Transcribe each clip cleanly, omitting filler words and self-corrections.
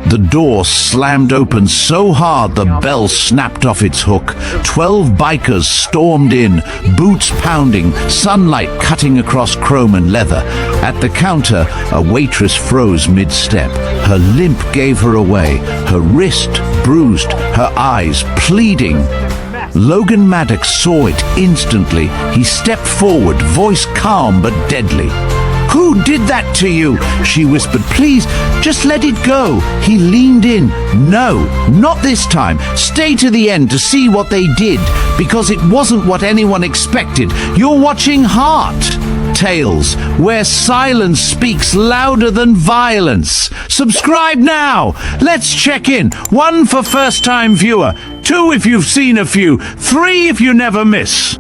The door slammed open so hard the bell snapped off its hook. 12 bikers stormed in, boots pounding, sunlight cutting across chrome and leather. At the counter, a waitress froze mid-step. Her limp gave her away, her wrist bruised, her eyes pleading. Logan Maddox saw it instantly. He stepped forward, voice calm but deadly. "Who did that to you?" she whispered. "Please, just let it go." He leaned in. "No, not this time. Stay to the end to see what they did, because it wasn't what anyone expected. You're watching Heart Tales, where silence speaks louder than violence. Subscribe now. Let's check in. 1 for first-time viewer, 2 if you've seen a few, 3 if you never miss.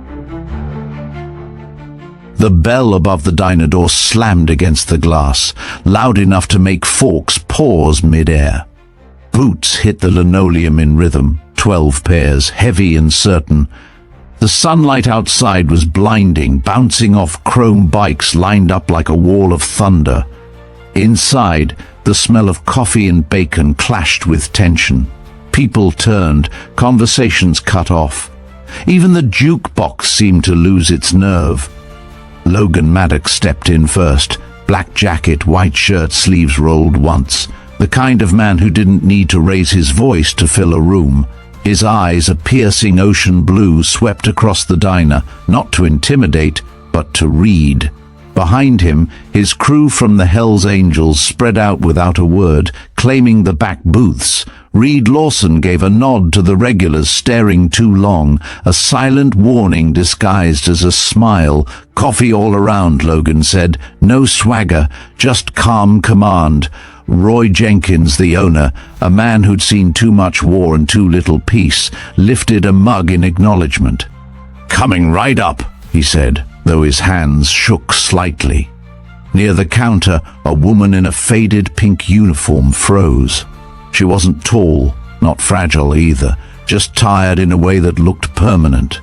The bell above the diner door slammed against the glass, loud enough to make forks pause mid-air. Boots hit the linoleum in rhythm, 12 pairs, heavy and certain. The sunlight outside was blinding, bouncing off chrome bikes lined up like a wall of thunder. Inside, the smell of coffee and bacon clashed with tension. People turned, conversations cut off. Even the jukebox seemed to lose its nerve. Logan Maddox stepped in first, black jacket, white shirt, sleeves rolled once. The kind of man who didn't need to raise his voice to fill a room. His eyes, a piercing ocean blue, swept across the diner, not to intimidate, but to read. Behind him, his crew from the hellsangels spread out without a word, claiming the back booths. Reed Lawson gave a nod to the regulars staring too long, a silent warning disguised as a smile. "Coffee all around," Logan said. "No swagger, just calm command." Roy Jenkins, the owner, a man who'd seen too much war and too little peace, lifted a mug in acknowledgement. "Coming right up," he said, though his hands shook slightly. Near the counter, a woman in a faded pink uniform froze. She wasn't tall, not fragile either, just tired in a way that looked permanent.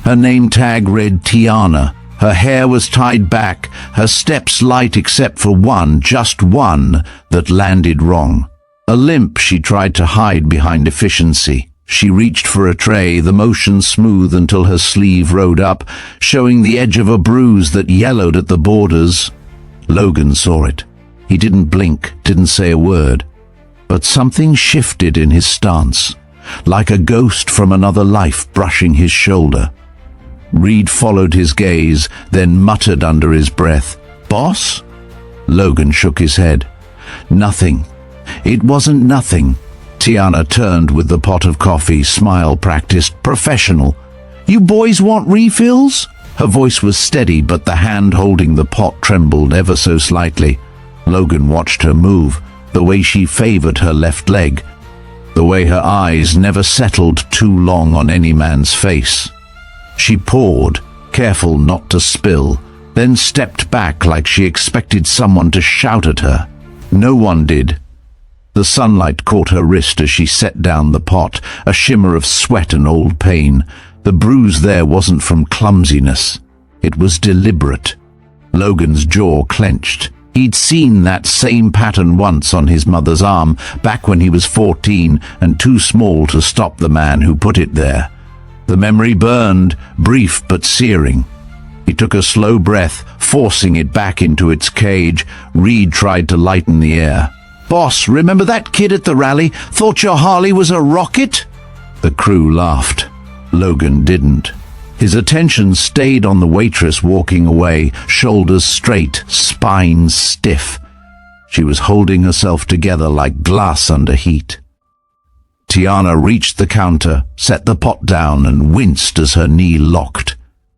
Her name tag read Tiana. Her hair was tied back, her steps light except for one, just one, that landed wrong. A limp she tried to hide behind efficiency. She reached for a tray, the motion smooth until her sleeve rode up, showing the edge of a bruise that yellowed at the borders. Logan saw it. He didn't blink, didn't say a word. But something shifted in his stance, like a ghost from another life brushing his shoulder. Reed followed his gaze, then muttered under his breath, "Boss?" Logan shook his head. Nothing. It wasn't nothing. Tiana turned with the pot of coffee, smile practiced, professional. "You boys want refills?" Her voice was steady, but the hand holding the pot trembled ever so slightly. Logan watched her move, the way she favored her left leg, the way her eyes never settled too long on any man's face. She poured, careful not to spill, then stepped back like she expected someone to shout at her. No one did. The sunlight caught her wrist as she set down the pot, a shimmer of sweat and old pain. The bruise there wasn't from clumsiness. It was deliberate. Logan's jaw clenched. He'd seen that same pattern once on his mother's arm, back when he was 14 and too small to stop the man who put it there. The memory burned, brief but searing. He took a slow breath, forcing it back into its cage. Reed tried to lighten the air. "Boss, remember that kid at the rally? Thought your Harley was a rocket?" The crew laughed. Logan didn't. His attention stayed on the waitress walking away, shoulders straight, spine stiff. She was holding herself together like glass under heat. Tiana reached the counter, set the pot down, and winced as her knee locked.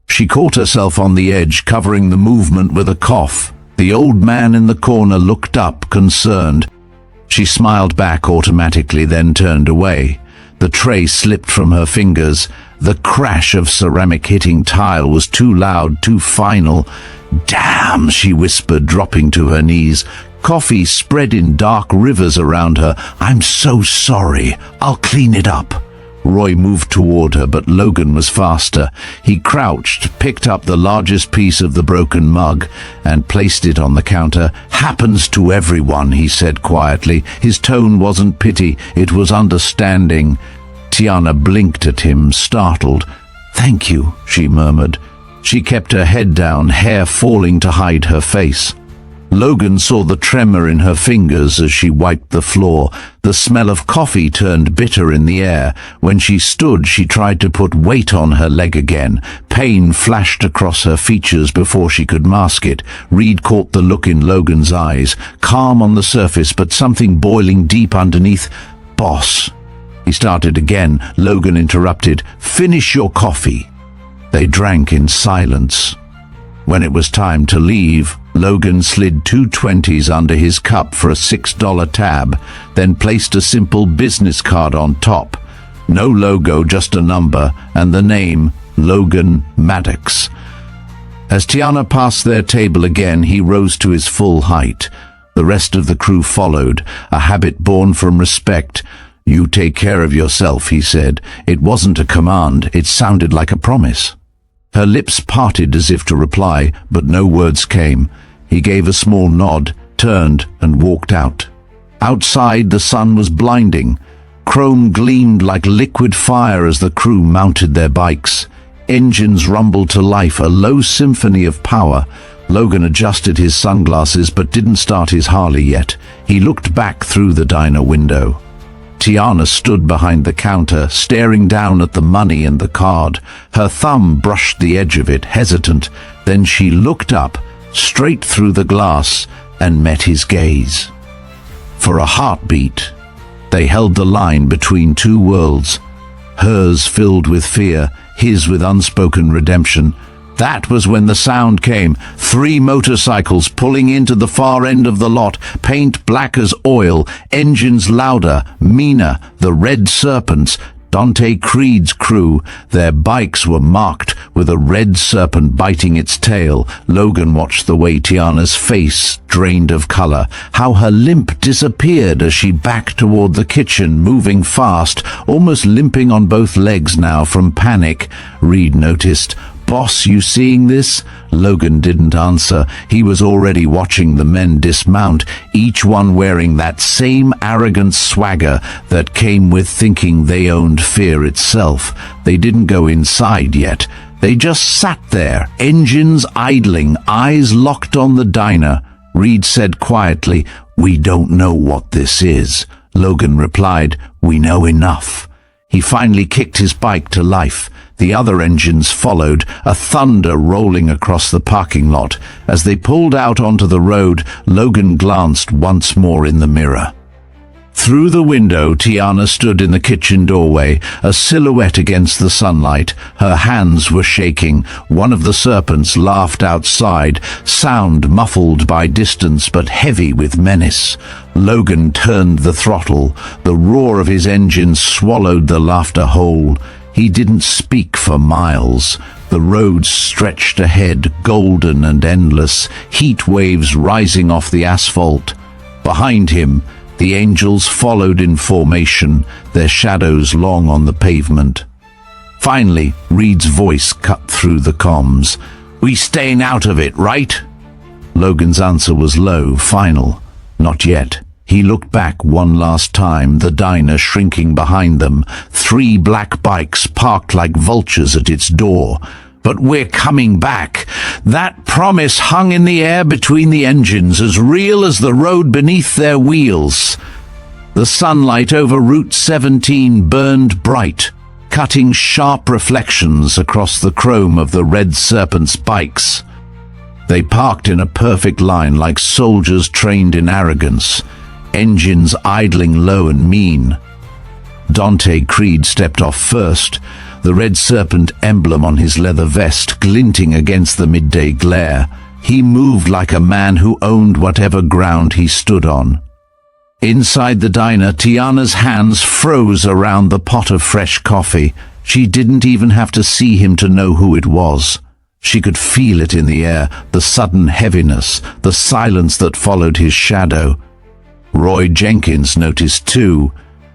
She caught herself on the edge, covering the movement with a cough. The old man in the corner looked up, concerned. She smiled back automatically, then turned away. The tray slipped from her fingers. The crash of ceramic hitting tile was too loud, too final. "Damn," she whispered, dropping to her knees. Coffee spread in dark rivers around her. "I'm so sorry. I'll clean it up." Roy moved toward her, but Logan was faster. He crouched, picked up the largest piece of the broken mug, and placed it on the counter. "Happens to everyone," he said quietly. His tone wasn't pity, it was understanding. Tiana blinked at him, startled. "Thank you," she murmured. She kept her head down, hair falling to hide her face. Logan saw the tremor in her fingers as she wiped the floor. The smell of coffee turned bitter in the air. When she stood, she tried to put weight on her leg again. Pain flashed across her features before she could mask it. Reed caught the look in Logan's eyes, calm on the surface, but something boiling deep underneath. "Boss." He started again. Logan interrupted. "Finish your coffee." They drank in silence. When it was time to leave, Logan slid 2 20s under his cup for a $6 tab, then placed a simple business card on top. No logo, just a number, and the name, Logan Maddox. As Tiana passed their table again, he rose to his full height. The rest of the crew followed, a habit born from respect. "You take care of yourself," he said. It wasn't a command, it sounded like a promise. Her lips parted as if to reply, but no words came. He gave a small nod, turned, and walked out. Outside, the sun was blinding. Chrome gleamed like liquid fire as the crew mounted their bikes. Engines rumbled to life, a low symphony of power. Logan adjusted his sunglasses but didn't start his Harley yet. He looked back through the diner window. Tiana stood behind the counter, staring down at the money and the card. Her thumb brushed the edge of it, hesitant. Then she looked up, straight through the glass, and met his gaze. For a heartbeat, they held the line between two worlds, hers filled with fear, his with unspoken redemption. That was when the sound came. 3 motorcycles pulling into the far end of the lot, paint black as oil, engines louder, meaner, the Red Serpents, Dante Creed's crew. Their bikes were marked with a red serpent biting its tail. Logan watched the way Tiana's face drained of color, how her limp disappeared as she backed toward the kitchen, moving fast, almost limping on both legs now from panic. Reed noticed. "Boss, you seeing this?" Logan didn't answer. He was already watching the men dismount, each one wearing that same arrogant swagger that came with thinking they owned fear itself. They didn't go inside yet. They just sat there, engines idling, eyes locked on the diner. Reed said quietly, "We don't know what this is." Logan replied, "We know enough." He finally kicked his bike to life. The other engines followed, a thunder rolling across the parking lot. As they pulled out onto the road, Logan glanced once more in the mirror. Through the window, Tiana stood in the kitchen doorway, a silhouette against the sunlight. Her hands were shaking. One of the serpents laughed outside, sound muffled by distance but heavy with menace. Logan turned the throttle. The roar of his engine swallowed the laughter whole. He didn't speak for miles. The road stretched ahead, golden and endless, heat waves rising off the asphalt. Behind him, the angels followed in formation, their shadows long on the pavement. Finally, Reed's voice cut through the comms. "We staying out of it, right?" Logan's answer was low, final. "Not yet." He looked back one last time, the diner shrinking behind them, 3 black bikes parked like vultures at its door. "But we're coming back." That promise hung in the air between the engines, as real as the road beneath their wheels. The sunlight over Route 17 burned bright, cutting sharp reflections across the chrome of the Red Serpents' bikes. They parked in a perfect line like soldiers trained in arrogance, engines idling low and mean. Dante Creed stepped off first, the Red Serpent emblem on his leather vest glinting against the midday glare. He moved like a man who owned whatever ground he stood on. Inside the diner, Tiana's hands froze around the pot of fresh coffee. She didn't even have to see him to know who it was. She could feel it in the air, the sudden heaviness, the silence that followed his shadow. Roy Jenkins noticed too.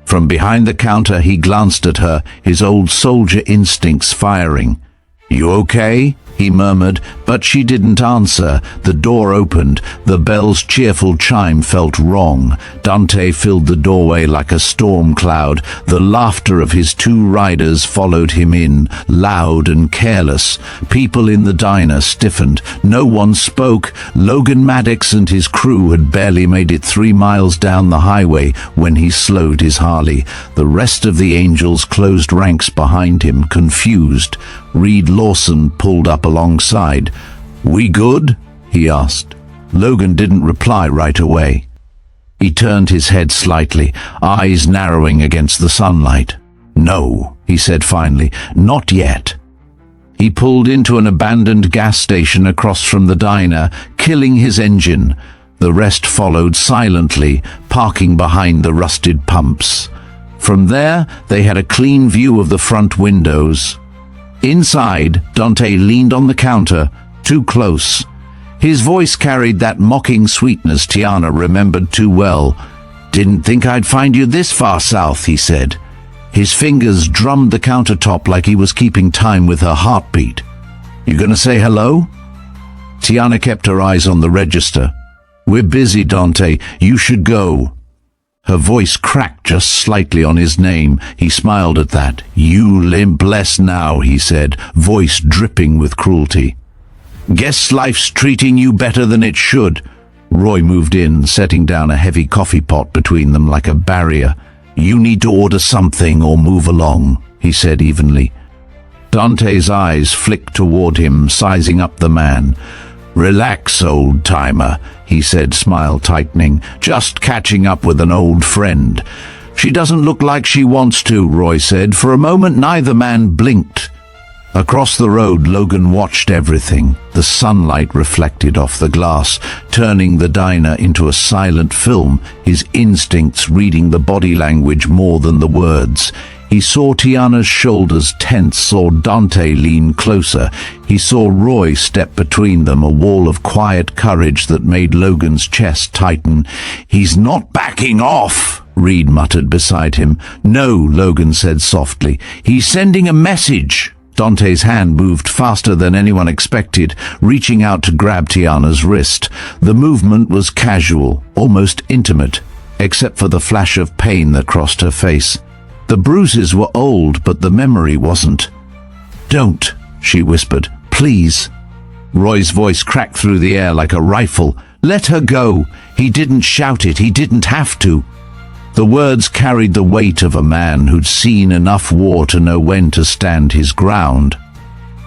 From behind the counter he glanced at her, his old soldier instincts firing. "You okay?" he murmured, but she didn't answer. The door opened. The bell's cheerful chime felt wrong. Dante filled the doorway like a storm cloud. The laughter of his two riders followed him in, loud and careless. People in the diner stiffened. No one spoke. Logan Maddox and his crew had barely made it 3 miles down the highway when he slowed his Harley. The rest of the angels closed ranks behind him, confused. Reed Lawson pulled up alongside. "We good?" he asked. Logan didn't reply right away. He turned his head slightly, eyes narrowing against the sunlight. "No," he said finally, "not yet." He pulled into an abandoned gas station across from the diner, killing his engine. The rest followed silently, parking behind the rusted pumps. From there, they had a clean view of the front windows. Inside, Dante leaned on the counter, too close. His voice carried that mocking sweetness Tiana remembered too well. "Didn't think I'd find you this far south," he said. His fingers drummed the countertop like he was keeping time with her heartbeat. "You gonna say hello?" Tiana kept her eyes on the register. "We're busy, Dante. You should go." Her voice cracked just slightly on his name. He smiled at that. "You limp less now," he said, voice dripping with cruelty. "Guess life's treating you better than it should." Roy moved in, setting down a heavy coffee pot between them like a barrier. "You need to order something or move along," he said evenly. Dante's eyes flicked toward him, sizing up the man. "Relax, old-timer," he said, smile tightening. "Just catching up with an old friend." "She doesn't look like she wants to," Roy said. For a moment, neither man blinked. Across the road, Logan watched everything. The sunlight reflected off the glass, turning the diner into a silent film, his instincts reading the body language more than the words. He saw Tiana's shoulders tense, saw Dante lean closer. He saw Roy step between them, a wall of quiet courage that made Logan's chest tighten. "He's not backing off," Reed muttered beside him. "No," Logan said softly. "He's sending a message." Dante's hand moved faster than anyone expected, reaching out to grab Tiana's wrist. The movement was casual, almost intimate, except for the flash of pain that crossed her face. The bruises were old, but the memory wasn't. "Don't," she whispered. "Please." Roy's voice cracked through the air like a rifle. "Let her go." He didn't shout it. He didn't have to. The words carried the weight of a man who'd seen enough war to know when to stand his ground.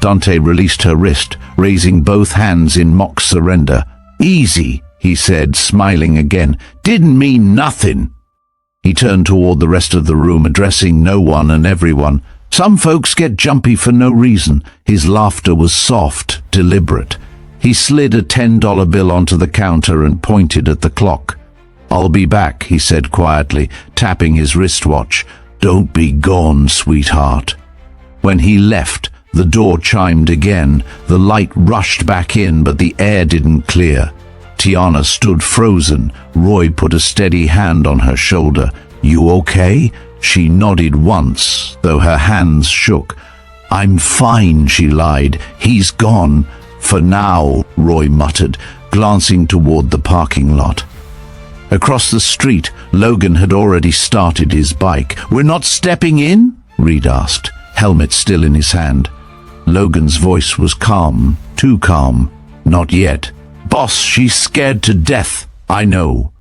Dante released her wrist, raising both hands in mock surrender. "Easy," he said, smiling again. "Didn't mean nothing." He turned toward the rest of the room, addressing no one and everyone. "Some folks get jumpy for no reason." His laughter was soft, deliberate. He slid a $10 bill onto the counter and pointed at the clock. "I'll be back," he said quietly, tapping his wristwatch. "Don't be gone, sweetheart." When he left, the door chimed again. The light rushed back in, but the air didn't clear. Tiana stood frozen. Roy put a steady hand on her shoulder. "You okay?" She nodded once, though her hands shook. "I'm fine," she lied. "He's gone. For now," Roy muttered, glancing toward the parking lot. Across the street, Logan had already started his bike. "We're not stepping in?" Reed asked, helmet still in his hand. Logan's voice was calm, too calm. "Not yet. Boss, she's scared to death. I know."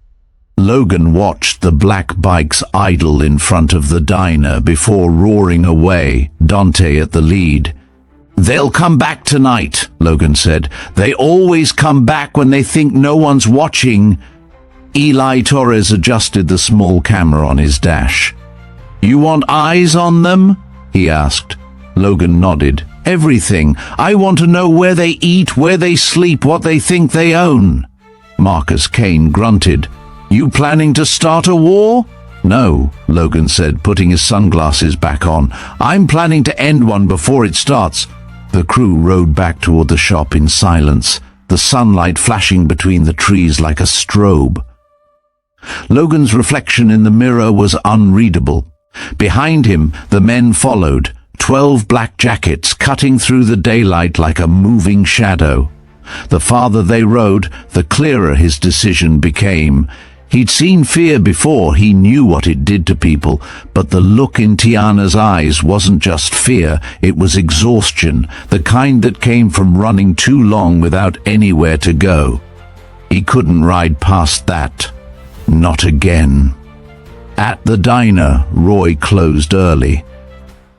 Logan watched the black bikes idle in front of the diner before roaring away, Dante at the lead. "They'll come back tonight," Logan said. "They always come back when they think no one's watching." Eli Torres adjusted the small camera on his dash. "You want eyes on them?" he asked. Logan nodded. "Everything. I want to know where they eat, where they sleep, what they think they own." Marcus Kane grunted. "You planning to start a war?" "No," Logan said, putting his sunglasses back on. "I'm planning to end one before it starts." The crew rode back toward the shop in silence, the sunlight flashing between the trees like a strobe. Logan's reflection in the mirror was unreadable. Behind him, the men followed, 12 black jackets cutting through the daylight like a moving shadow. The farther they rode, the clearer his decision became. He'd seen fear before, he knew what it did to people, but the look in Tiana's eyes wasn't just fear, it was exhaustion, the kind that came from running too long without anywhere to go. He couldn't ride past that. Not again. At the diner, Roy closed early.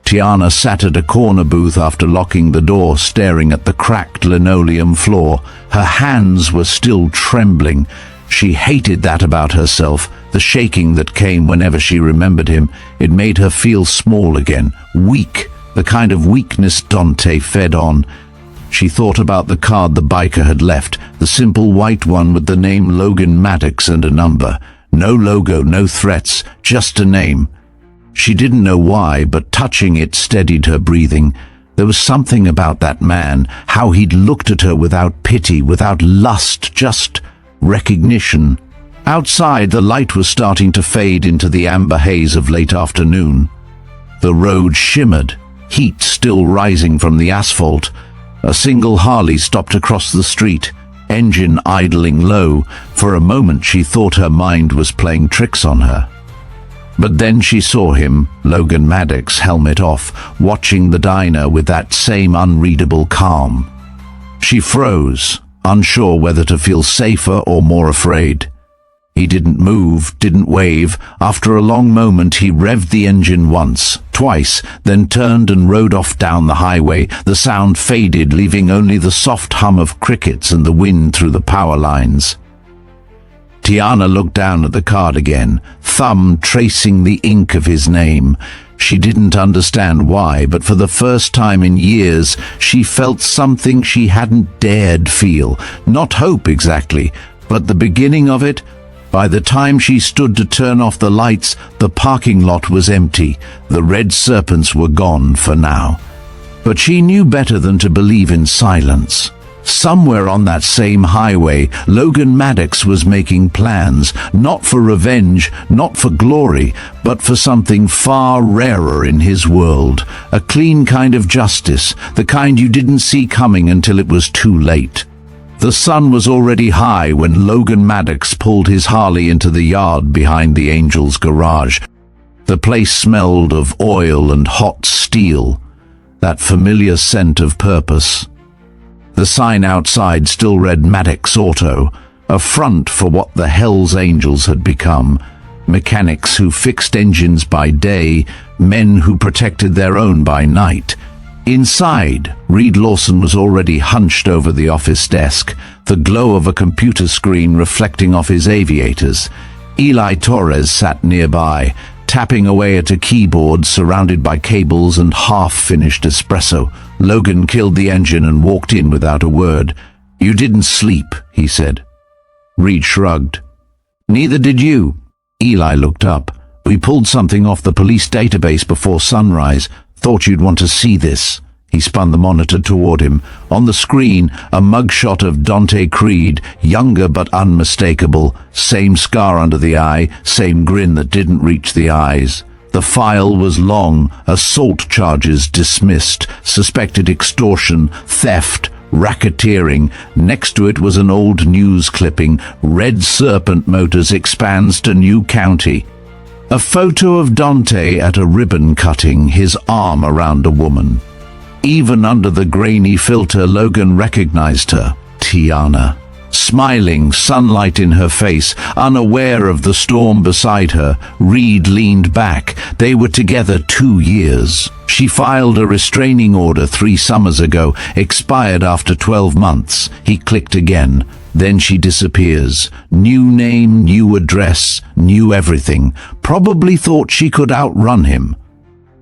Tiana sat at a corner booth after locking the door, staring at the cracked linoleum floor. Her hands were still trembling. She hated that about herself, the shaking that came whenever she remembered him. It made her feel small again, weak, the kind of weakness Dante fed on. She thought about the card the biker had left, the simple white one with the name Logan Maddox and a number. No logo, no threats, just a name. She didn't know why, but touching it steadied her breathing. There was something about that man, how he'd looked at her without pity, without lust, just recognition. Outside, the light was starting to fade into the amber haze of late afternoon. The road shimmered, heat still rising from the asphalt. A single Harley stopped across the street, engine idling low. For a moment she thought her mind was playing tricks on her. But then she saw him, Logan Maddox, helmet off, watching the diner with that same unreadable calm. She froze, unsure whether to feel safer or more afraid. He didn't move, didn't wave. After a long moment he revved the engine once, twice, then turned and rode off down the highway. The sound faded, leaving only the soft hum of crickets and the wind through the power lines. Tiana looked down at the card again, thumb tracing the ink of his name. She didn't understand why, but for the first time in years she felt something she hadn't dared feel. Not hope exactly, but the beginning of it. By the time she stood to turn off the lights, the parking lot was empty. The Red Serpents were gone for now. But she knew better than to believe in silence. Somewhere on that same highway, Logan Maddox was making plans, not for revenge, not for glory, but for something far rarer in his world. A clean kind of justice, the kind you didn't see coming until it was too late. The sun was already high when Logan Maddox pulled his Harley into the yard behind the Angels' garage. The place smelled of oil and hot steel, that familiar scent of purpose. The sign outside still read Maddox Auto, a front for what the hellsangels had become. Mechanics who fixed engines by day, men who protected their own by night. Inside, Reed Lawson was already hunched over the office desk, the glow of a computer screen reflecting off his aviators. Eli Torres sat nearby, tapping away at a keyboard surrounded by cables and half-finished espresso. Logan killed the engine and walked in without a word. "You didn't sleep," he said. Reed shrugged. "Neither did you." Eli looked up. "We pulled something off the police database before sunrise. Thought you'd want to see this." He spun the monitor toward him. On the screen, a mugshot of Dante Creed, younger but unmistakable. Same scar under the eye, same grin that didn't reach the eyes. The file was long, assault charges dismissed, suspected extortion, theft, racketeering. Next to it was an old news clipping, Red Serpent Motors expands to new county. A photo of Dante at a ribbon cutting, his arm around a woman. Even under the grainy filter, Logan recognized her, Tiana. Smiling, sunlight in her face, unaware of the storm beside her, Reed leaned back. They were together 2 years. She filed a restraining order 3 summers ago, expired after 12 months. He clicked again. Then she disappears. New name, new address, new everything. Probably thought she could outrun him.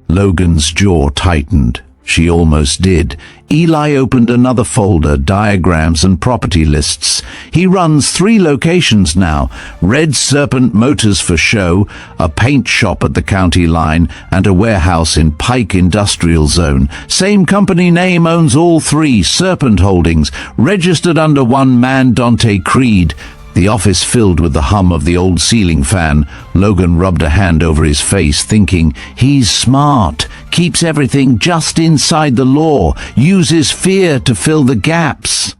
Logan's jaw tightened. She almost did. Eli opened another folder, diagrams and property lists. He runs 3 locations now. Red Serpent Motors for show, a paint shop at the county line, and a warehouse in Pike Industrial Zone. Same company name owns all 3, Serpent Holdings, registered under one man, Dante Creed. The office filled with the hum of the old ceiling fan. Logan rubbed a hand over his face, thinking, he's smart, keeps everything just inside the law, uses fear to fill the gaps.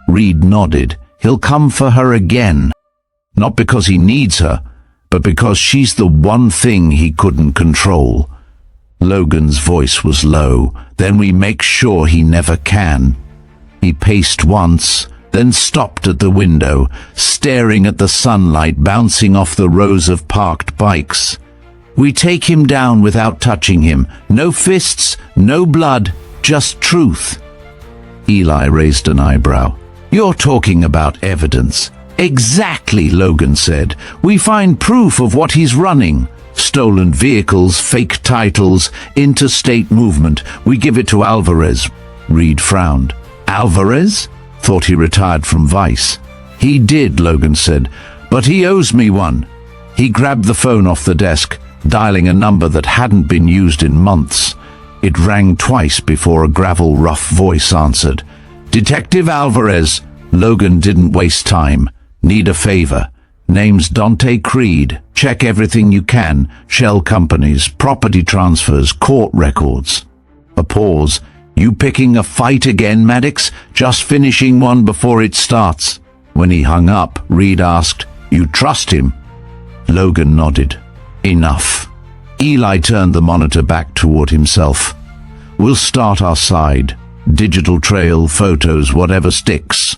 Reed nodded. He'll come for her again. Not because he needs her, but because she's the one thing he couldn't control. Logan's voice was low. Then we make sure he never can. He paced once, then stopped at the window, staring at the sunlight bouncing off the rows of parked bikes. We take him down without touching him. No fists, no blood, just truth. Eli raised an eyebrow. You're talking about evidence. Exactly, Logan said. We find proof of what he's running. Stolen vehicles, fake titles, interstate movement. We give it to Alvarez. Reed frowned. Alvarez? Thought he retired from Vice. He did, Logan said, but he owes me one. He grabbed the phone off the desk, dialing a number that hadn't been used in months. It rang twice before a gravel, rough voice answered. Detective Alvarez. Logan didn't waste time. Need a favor. Name's Dante Creed. Check everything you can. Shell companies, property transfers, court records. A pause. You picking a fight again, Maddox? Just finishing one before it starts. When he hung up, Reed asked, You trust him? Logan nodded. Enough. Eli turned the monitor back toward himself. We'll start our side. Digital trail, photos, whatever sticks.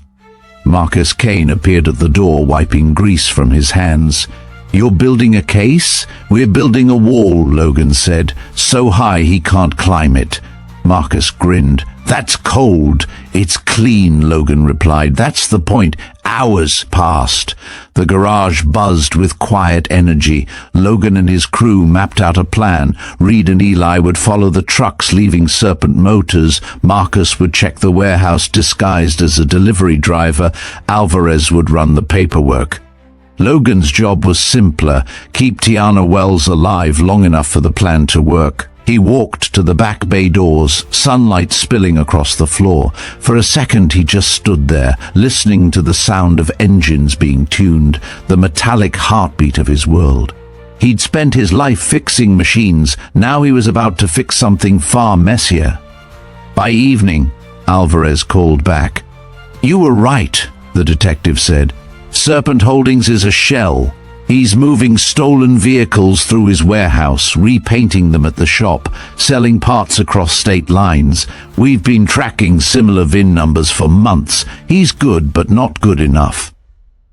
Marcus Kane appeared at the door, wiping grease from his hands. You're building a case? We're building a wall, Logan said. So high he can't climb it. Marcus grinned. That's cold. It's clean, Logan replied. That's the point. Hours passed. The garage buzzed with quiet energy. Logan and his crew mapped out a plan. Reed and Eli would follow the trucks leaving Serpent Motors. Marcus would check the warehouse disguised as a delivery driver. Alvarez would run the paperwork. Logan's job was simpler. Keep Tiana Wells alive long enough for the plan to work. He walked to the back bay doors, sunlight spilling across the floor. For a second he just stood there, listening to the sound of engines being tuned, the metallic heartbeat of his world. He'd spent his life fixing machines. Now he was about to fix something far messier. By evening, Alvarez called back. You were right, the detective said. Serpent Holdings is a shell. He's moving stolen vehicles through his warehouse, repainting them at the shop, selling parts across state lines. We've been tracking similar VIN numbers for months. He's good, but not good enough.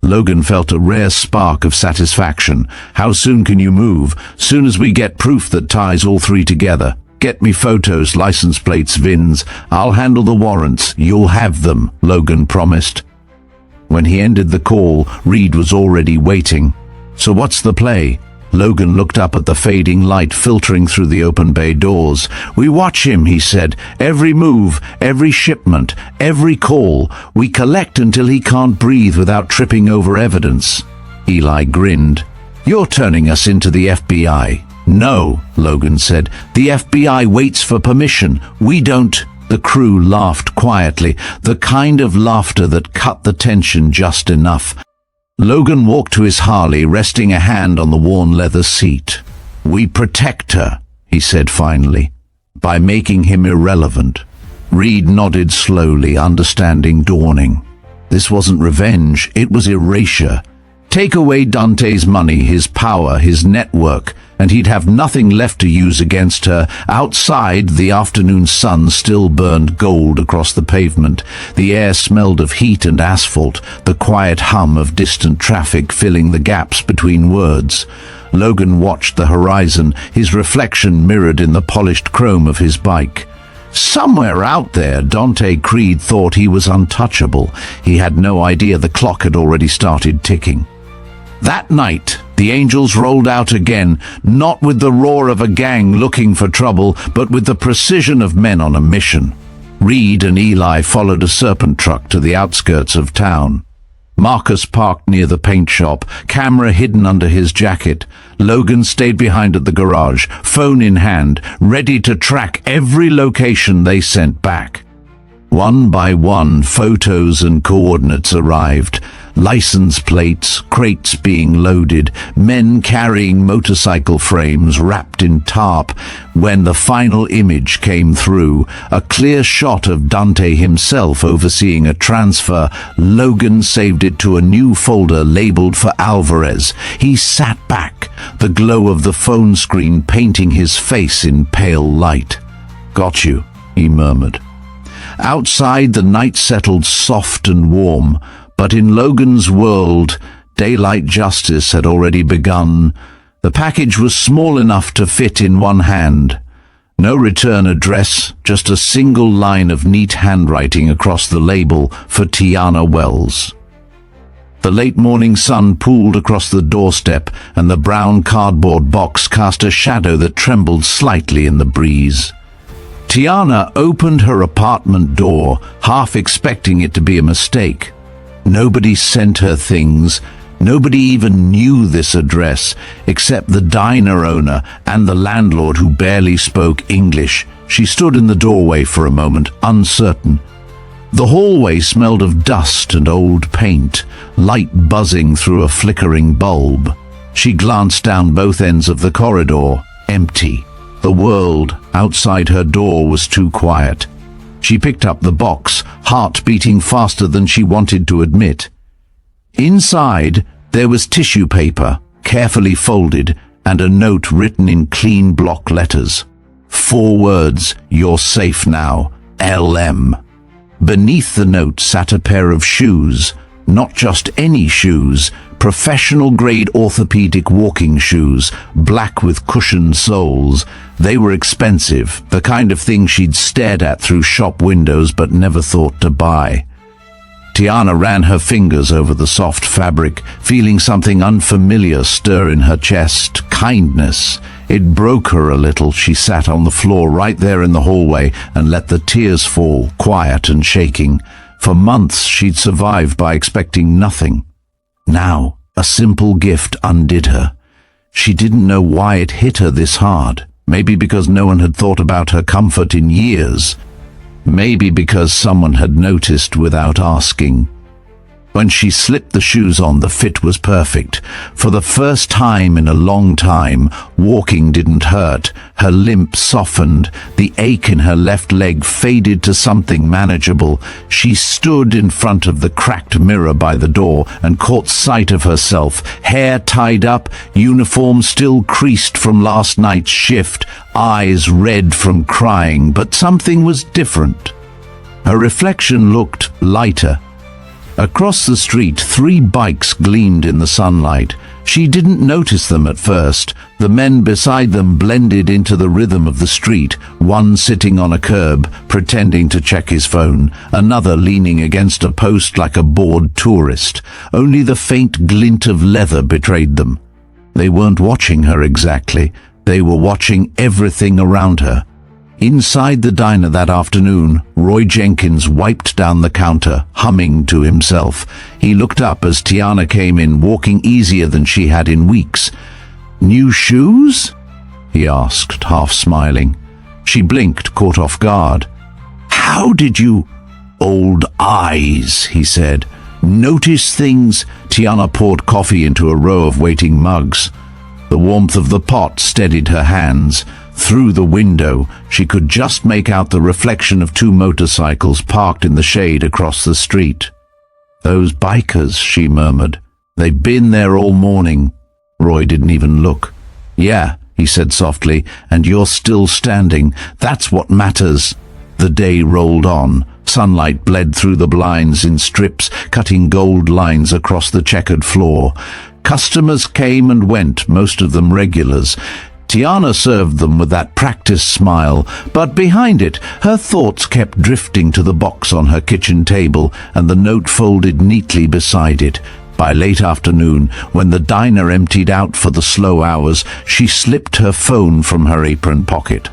Logan felt a rare spark of satisfaction. How soon can you move? Soon as we get proof that ties all three together. Get me photos, license plates, VINs. I'll handle the warrants. You'll have them, Logan promised. When he ended the call, Reed was already waiting. So what's the play? Logan looked up at the fading light filtering through the open bay doors. We watch him, he said. Every move, every shipment, every call. We collect until he can't breathe without tripping over evidence. Eli grinned. You're turning us into the FBI. No, Logan said. The FBI waits for permission. We don't. The crew laughed quietly, the kind of laughter that cut the tension just enough. Logan walked to his Harley, resting a hand on the worn leather seat. We protect her, he said finally, by making him irrelevant. Reed nodded slowly, understanding dawning. This wasn't revenge, it was erasure. Take away Dante's money, his power, his network, and he'd have nothing left to use against her. Outside, the afternoon sun still burned gold across the pavement. The air smelled of heat and asphalt, the quiet hum of distant traffic filling the gaps between words. Logan watched the horizon, his reflection mirrored in the polished chrome of his bike. Somewhere out there, Dante Creed thought he was untouchable. He had no idea the clock had already started ticking. That night, the angels rolled out again, not with the roar of a gang looking for trouble, but with the precision of men on a mission. Reed and Eli followed a Serpent truck to the outskirts of town. Marcus parked near the paint shop, camera hidden under his jacket. Logan stayed behind at the garage, phone in hand, ready to track every location they sent back. One by one, photos and coordinates arrived. License plates, crates being loaded, men carrying motorcycle frames wrapped in tarp. When the final image came through, a clear shot of Dante himself overseeing a transfer, Logan saved it to a new folder labeled for Alvarez. He sat back, the glow of the phone screen painting his face in pale light. "Got you," he murmured. Outside, the night settled soft and warm, but in Logan's world, daylight justice had already begun. The package was small enough to fit in one hand. No return address, just a single line of neat handwriting across the label for Tiana Wells. The late morning sun pooled across the doorstep, and the brown cardboard box cast a shadow that trembled slightly in the breeze. Tiana opened her apartment door, half expecting it to be a mistake. Nobody sent her things. Nobody even knew this address, except the diner owner and the landlord who barely spoke English. She stood in the doorway for a moment, uncertain. The hallway smelled of dust and old paint, light buzzing through a flickering bulb. She glanced down both ends of the corridor, empty. The world outside her door was too quiet. She picked up the box, heart beating faster than she wanted to admit. Inside, there was tissue paper, carefully folded, and a note written in clean block letters. 4 words, "You're safe now, LM." Beneath the note sat a pair of shoes, not just any shoes, professional-grade orthopedic walking shoes, black with cushioned soles. They were expensive, the kind of thing she'd stared at through shop windows but never thought to buy. Tiana ran her fingers over the soft fabric, feeling something unfamiliar stir in her chest. Kindness. It broke her a little. She sat on the floor right there in the hallway and let the tears fall, quiet and shaking. For months she'd survived by expecting nothing. Now, a simple gift undid her. She didn't know why it hit her this hard. Maybe because no one had thought about her comfort in years. Maybe because someone had noticed without asking. When she slipped the shoes on, the fit was perfect. For the first time in a long time, walking didn't hurt. Her limp softened. The ache in her left leg faded to something manageable. She stood in front of the cracked mirror by the door and caught sight of herself, hair tied up, uniform still creased from last night's shift, eyes red from crying, but something was different. Her reflection looked lighter. Across the street, 3 bikes gleamed in the sunlight. She didn't notice them at first. The men beside them blended into the rhythm of the street, one sitting on a curb, pretending to check his phone, another leaning against a post like a bored tourist. Only the faint glint of leather betrayed them. They weren't watching her exactly. They were watching everything around her. Inside the diner that afternoon, Roy Jenkins wiped down the counter, humming to himself. He looked up as Tiana came in, walking easier than she had in weeks. "New shoes?" he asked, half smiling. She blinked, caught off guard. "How did you—" "Old eyes," he said. "Notice things." Tiana poured coffee into a row of waiting mugs. The warmth of the pot steadied her hands. Through the window, she could just make out the reflection of 2 motorcycles parked in the shade across the street. "Those bikers," she murmured. "They've been there all morning." Roy didn't even look. "Yeah," he said softly, "and you're still standing. That's what matters." The day rolled on. Sunlight bled through the blinds in strips, cutting gold lines across the checkered floor. Customers came and went, most of them regulars. Tiana served them with that practiced smile, but behind it, her thoughts kept drifting to the box on her kitchen table and the note folded neatly beside it. By late afternoon, when the diner emptied out for the slow hours, she slipped her phone from her apron pocket.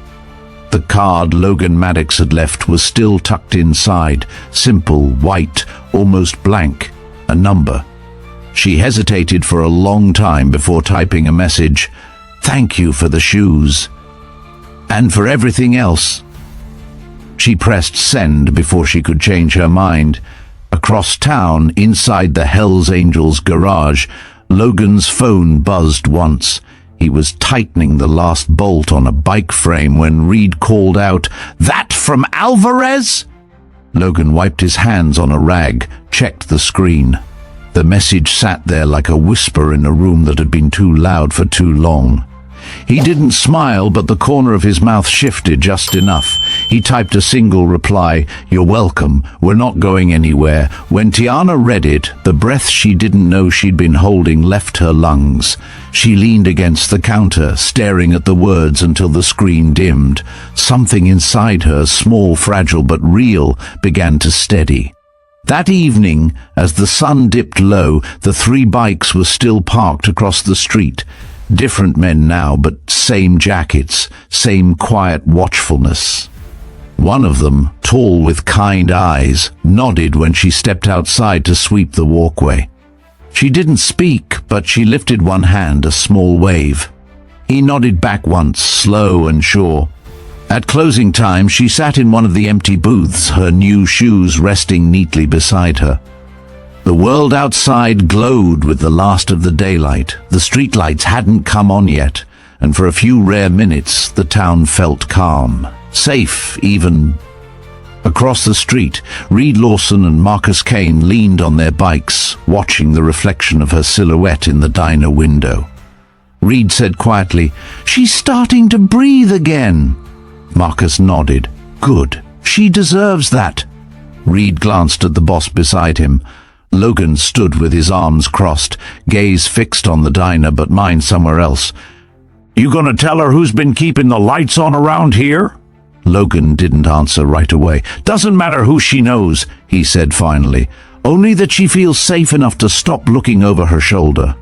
The card Logan Maddox had left was still tucked inside, simple, white, almost blank, a number. She hesitated for a long time before typing a message. "Thank you for the shoes. And for everything else." She pressed send before she could change her mind. Across town, inside the Hells Angels garage, Logan's phone buzzed once. He was tightening the last bolt on a bike frame when Reed called out, "That from Alvarez?" Logan wiped his hands on a rag, checked the screen. The message sat there like a whisper in a room that had been too loud for too long. He didn't smile, but the corner of his mouth shifted just enough. He typed a single reply, "You're welcome, we're not going anywhere." When Tiana read it, the breath she didn't know she'd been holding left her lungs. She leaned against the counter, staring at the words until the screen dimmed. Something inside her, small, fragile but real, began to steady. That evening, as the sun dipped low, the 3 bikes were still parked across the street. Different men now, but same jackets, same quiet watchfulness. One of them, tall with kind eyes, nodded when she stepped outside to sweep the walkway. She didn't speak, but she lifted one hand, a small wave. He nodded back once, slow and sure. At closing time, she sat in one of the empty booths, her new shoes resting neatly beside her. The world outside glowed with the last of the daylight. The streetlights hadn't come on yet, and for a few rare minutes the town felt calm, safe even. Across the street, Reed Lawson and Marcus Kane leaned on their bikes, watching the reflection of her silhouette in the diner window. Reed said quietly, "She's starting to breathe again." Marcus nodded. "Good. She deserves that." Reed glanced at the boss beside him. Logan stood with his arms crossed, gaze fixed on the diner but mind somewhere else. "You gonna tell her who's been keeping the lights on around here?" Logan didn't answer right away. "Doesn't matter who she knows," he said finally. "Only that she feels safe enough to stop looking over her shoulder."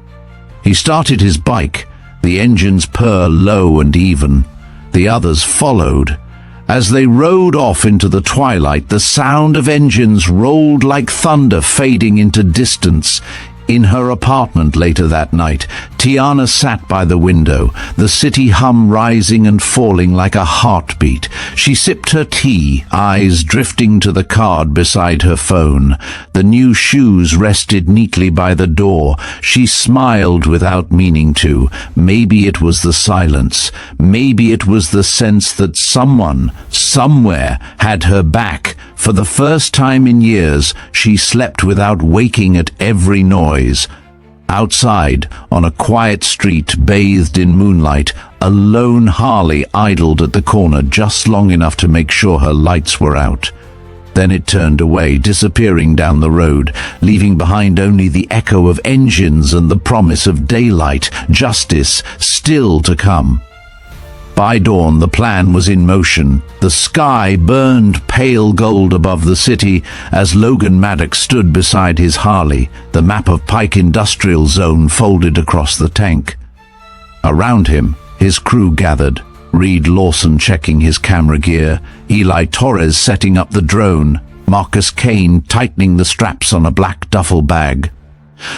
He started his bike, the engines purr low and even. The others followed. As they rode off into the twilight, the sound of engines rolled like thunder, fading into distance. In her apartment later that night, Tiana sat by the window, the city hum rising and falling like a heartbeat. She sipped her tea, eyes drifting to the card beside her phone. The new shoes rested neatly by the door. She smiled without meaning to. Maybe it was the silence. Maybe it was the sense that someone, somewhere, had her back. For the first time in years, she slept without waking at every noise. Outside, on a quiet street bathed in moonlight, a lone Harley idled at the corner just long enough to make sure her lights were out. Then it turned away, disappearing down the road, leaving behind only the echo of engines and the promise of daylight, justice, still to come. By dawn, the plan was in motion. The sky burned pale gold above the city as Logan Maddox stood beside his Harley, the map of Pike Industrial Zone folded across the tank. Around him, his crew gathered, Reed Lawson checking his camera gear, Eli Torres setting up the drone, Marcus Kane tightening the straps on a black duffel bag.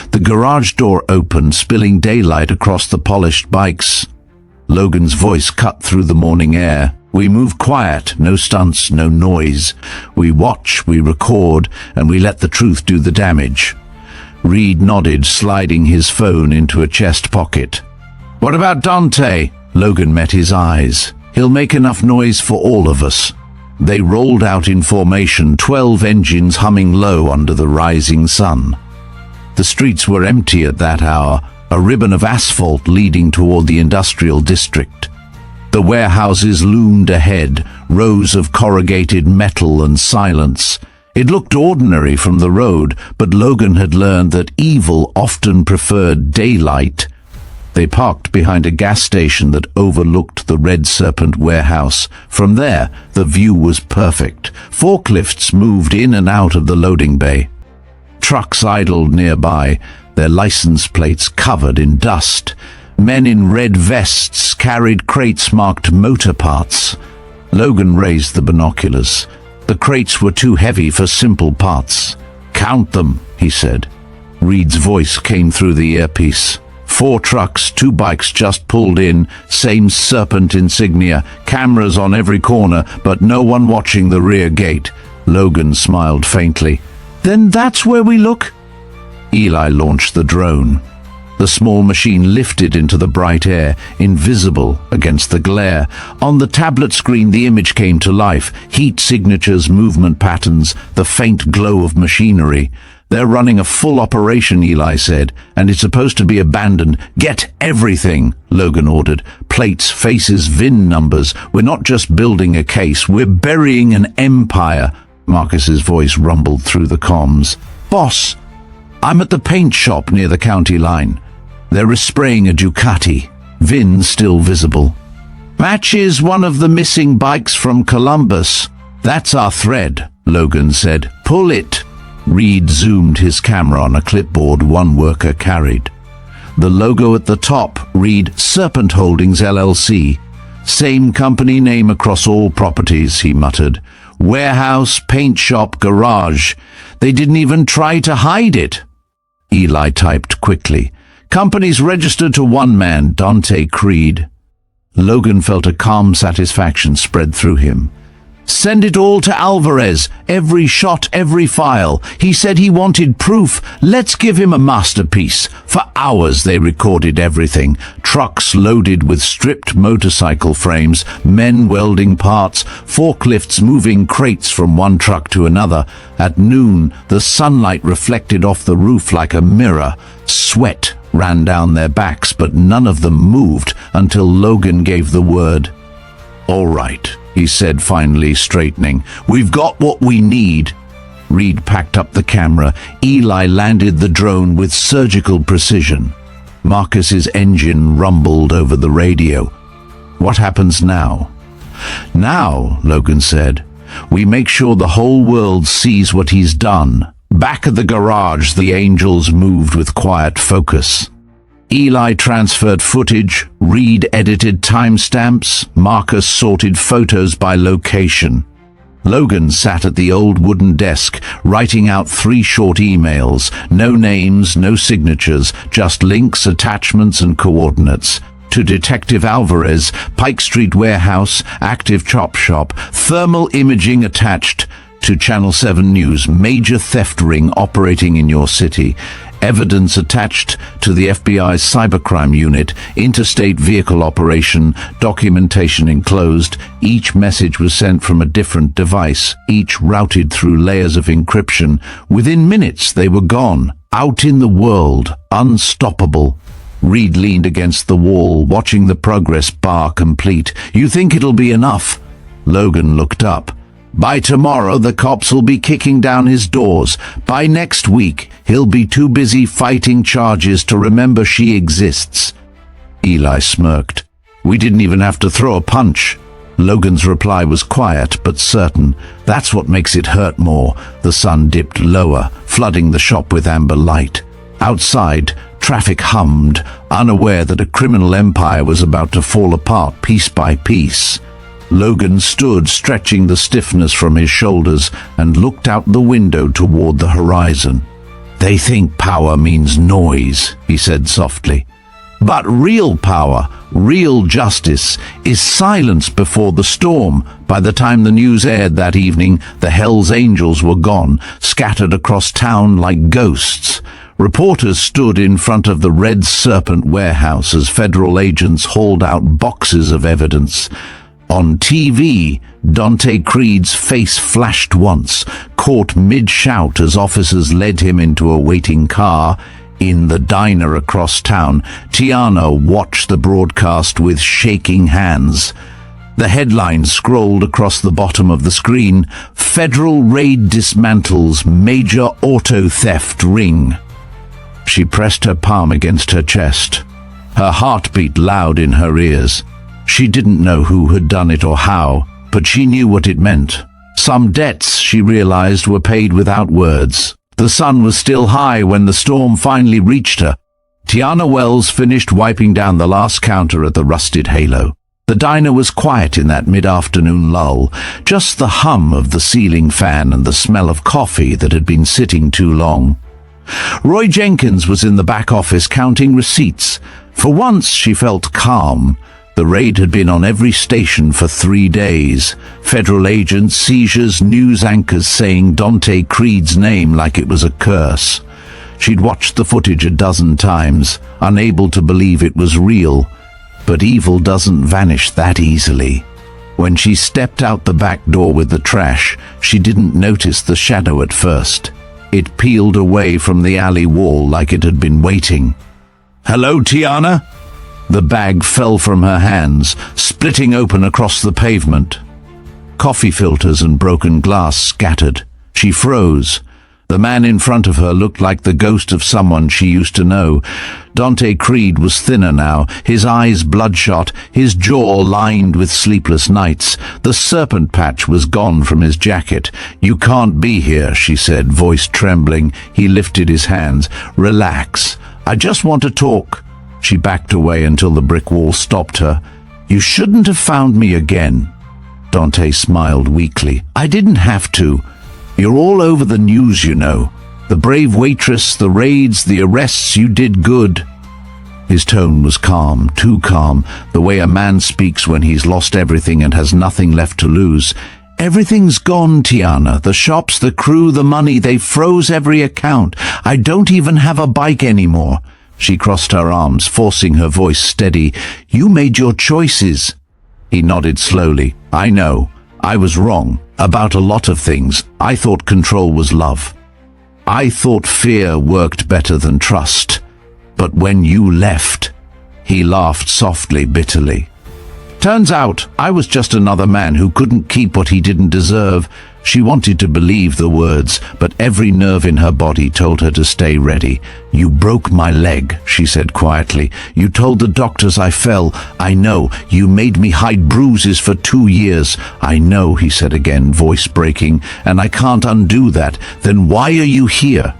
The garage door opened, spilling daylight across the polished bikes. Logan's voice cut through the morning air. "We move quiet, no stunts, no noise. We watch, we record, and we let the truth do the damage." Reed nodded, sliding his phone into a chest pocket. "What about Dante?" Logan met his eyes. "He'll make enough noise for all of us." They rolled out in formation, 12 engines humming low under the rising sun. The streets were empty at that hour, a ribbon of asphalt leading toward the industrial district. The warehouses loomed ahead, rows of corrugated metal and silence. It looked ordinary from the road, but Logan had learned that evil often preferred daylight. They parked behind a gas station that overlooked the Red Serpent warehouse. From there, the view was perfect. Forklifts moved in and out of the loading bay. Trucks idled nearby, their license plates covered in dust. Men in red vests carried crates marked motor parts. Logan raised the binoculars. The crates were too heavy for simple parts. "Count them," he said. Reed's voice came through the earpiece. 4 trucks, 2 bikes just pulled in, same Serpent insignia, cameras on every corner, but no one watching the rear gate. Logan smiled faintly. Then that's where we look? Eli launched the drone. The small machine lifted into the bright air, invisible against the glare. On the tablet screen, the image came to life. Heat signatures, movement patterns, the faint glow of machinery. They're running a full operation, Eli said, and it's supposed to be abandoned. Get everything, Logan ordered. Plates, faces, VIN numbers. We're not just building a case, we're burying an empire. Marcus's voice rumbled through the comms. Boss, I'm at the paint shop near the county line. They're respraying a Ducati, VIN still visible. Matches one of the missing bikes from Columbus. That's our thread, Logan said. Pull it. Reed zoomed his camera on a clipboard one worker carried. The logo at the top read Serpent Holdings LLC. Same company name across all properties, he muttered. Warehouse, paint shop, garage. They didn't even try to hide it. Eli typed quickly. Companies registered to one man, Dante Creed. Logan felt a calm satisfaction spread through him. Send it all to Alvarez, every shot, every file. He said he wanted proof. Let's give him a masterpiece. For hours they recorded everything. Trucks loaded with stripped motorcycle frames, men welding parts, forklifts moving crates from one truck to another. At noon, the sunlight reflected off the roof like a mirror. Sweat ran down their backs, but none of them moved until Logan gave the word. All right, he said, finally straightening. We've got what we need. Reed packed up the camera. Eli landed the drone with surgical precision. Marcus's engine rumbled over the radio. What happens now? Now, Logan said, we make sure the whole world sees what he's done. Back at the garage, the angels moved with quiet focus. Eli transferred footage, Reed edited timestamps, Marcus sorted photos by location. Logan sat at the old wooden desk, writing out 3 short emails. No names, no signatures, just links, attachments, and coordinates. To Detective Alvarez, Pike Street Warehouse, active chop shop, thermal imaging attached. To Channel 7 News, major theft ring operating in your city. Evidence attached to the FBI's cybercrime unit, interstate vehicle operation, documentation enclosed. Each message was sent from a different device, each routed through layers of encryption. Within minutes, they were gone, out in the world, unstoppable. Reed leaned against the wall, watching the progress bar complete. You think it'll be enough? Logan looked up. By tomorrow, the cops will be kicking down his doors. By next week, he'll be too busy fighting charges to remember she exists. Eli smirked. We didn't even have to throw a punch. Logan's reply was quiet but certain. That's what makes it hurt more. The sun dipped lower, flooding the shop with amber light. Outside, traffic hummed, unaware that a criminal empire was about to fall apart piece by piece. Logan stood, stretching the stiffness from his shoulders, and looked out the window toward the horizon. They think power means noise, he said softly. But real power, real justice, is silence before the storm. By the time the news aired that evening, the hellsangels were gone, scattered across town like ghosts. Reporters stood in front of the Red Serpent warehouse as federal agents hauled out boxes of evidence. On TV, Dante Creed's face flashed once, caught mid-shout as officers led him into a waiting car. In the diner across town, Tiana watched the broadcast with shaking hands. The headline scrolled across the bottom of the screen, Federal Raid Dismantles Major Auto Theft Ring. She pressed her palm against her chest. Her heart beat loud in her ears. She didn't know who had done it or how, but she knew what it meant. Some debts, she realized, were paid without words. The sun was still high when the storm finally reached her. Tiana Wells finished wiping down the last counter at the rusted halo. The diner was quiet in that mid-afternoon lull, just the hum of the ceiling fan and the smell of coffee that had been sitting too long. Roy Jenkins was in the back office counting receipts. For once she felt calm. The raid had been on every station for 3 days. Federal agents, seizures, news anchors saying Dante Creed's name like it was a curse. She'd watched the footage a dozen times, unable to believe it was real. But evil doesn't vanish that easily. When she stepped out the back door with the trash, she didn't notice the shadow at first. It peeled away from the alley wall like it had been waiting. "Hello, Tiana?" The bag fell from her hands, splitting open across the pavement. Coffee filters and broken glass scattered. She froze. The man in front of her looked like the ghost of someone she used to know. Dante Creed was thinner now, his eyes bloodshot, his jaw lined with sleepless nights. The serpent patch was gone from his jacket. "You can't be here," she said, voice trembling. He lifted his hands. "Relax. I just want to talk." She backed away until the brick wall stopped her. "You shouldn't have found me again." Dante smiled weakly. "I didn't have to. You're all over the news, you know. The brave waitress, the raids, the arrests, you did good." His tone was calm, too calm, the way a man speaks when he's lost everything and has nothing left to lose. "Everything's gone, Tiana. The shops, the crew, the money, they froze every account. I don't even have a bike anymore." She crossed her arms, forcing her voice steady. "You made your choices." He nodded slowly. "I know. I was wrong. About a lot of things. I thought control was love. I thought fear worked better than trust. But when you left..." He laughed softly, bitterly. "Turns out I was just another man who couldn't keep what he didn't deserve." She wanted to believe the words, but every nerve in her body told her to stay ready. "You broke my leg," she said quietly. "You told the doctors I fell. I know. You made me hide bruises for 2 years. I know," he said again, voice breaking, "and I can't undo that. Then why are you here?"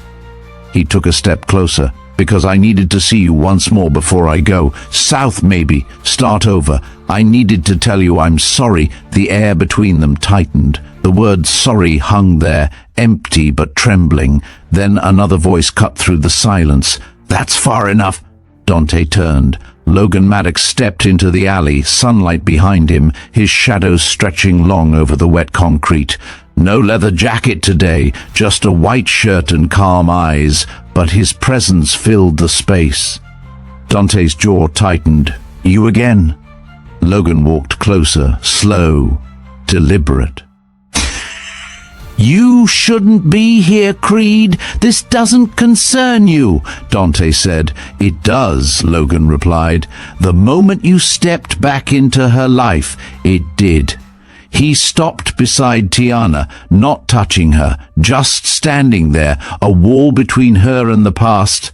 He took a step closer. "Because I needed to see you once more before I go. South, maybe. Start over. I needed to tell you I'm sorry." The air between them tightened. The word sorry hung there, empty but trembling. Then another voice cut through the silence. "That's far enough." Dante turned. Logan Maddox stepped into the alley, sunlight behind him, his shadows stretching long over the wet concrete. No leather jacket today, just a white shirt and calm eyes, but his presence filled the space. Dante's jaw tightened. "You again?" Logan walked closer, slow, deliberate. "You shouldn't be here, Creed. This doesn't concern you," Dante said. "It does," Logan replied. "The moment you stepped back into her life, it did." He stopped beside Tiana, not touching her, just standing there, a wall between her and the past.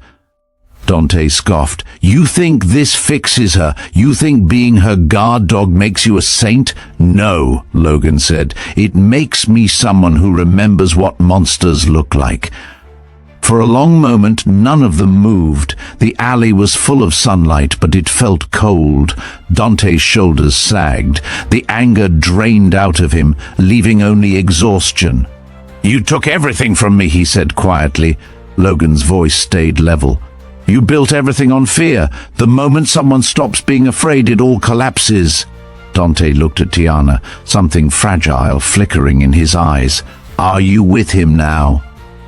Dante scoffed. "You think this fixes her? You think being her guard dog makes you a saint?" "No," Logan said. "It makes me someone who remembers what monsters look like." For a long moment, none of them moved. The alley was full of sunlight, but it felt cold. Dante's shoulders sagged. The anger drained out of him, leaving only exhaustion. "You took everything from me," he said quietly. Logan's voice stayed level. "You built everything on fear. The moment someone stops being afraid, it all collapses." Dante looked at Tiana, something fragile flickering in his eyes. "Are you with him now?"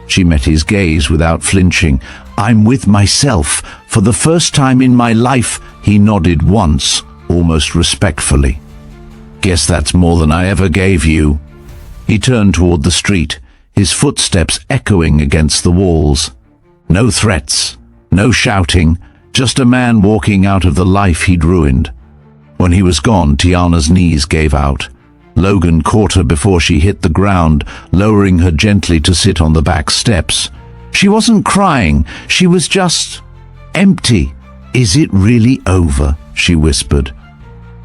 She met his gaze without flinching. "I'm with myself. For the first time in my life." He nodded once, almost respectfully. "Guess that's more than I ever gave you." He turned toward the street, his footsteps echoing against the walls. No threats. No shouting, just a man walking out of the life he'd ruined. When he was gone, Tiana's knees gave out. Logan caught her before she hit the ground, lowering her gently to sit on the back steps. She wasn't crying, she was just empty. "Is it really over?" she whispered.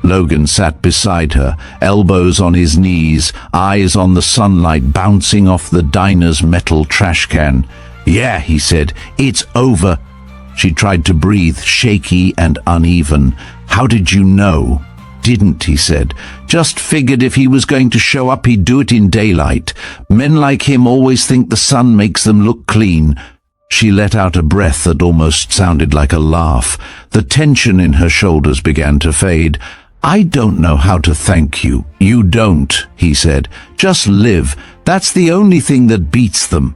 Logan sat beside her, elbows on his knees, eyes on the sunlight bouncing off the diner's metal trash can. "Yeah," he said, "it's over." She tried to breathe, shaky and uneven. "How did you know?" "Didn't," he said. "Just figured if he was going to show up, he'd do it in daylight. Men like him always think the sun makes them look clean." She let out a breath that almost sounded like a laugh. The tension in her shoulders began to fade. "I don't know how to thank you." "You don't," he said. "Just live. That's the only thing that beats them."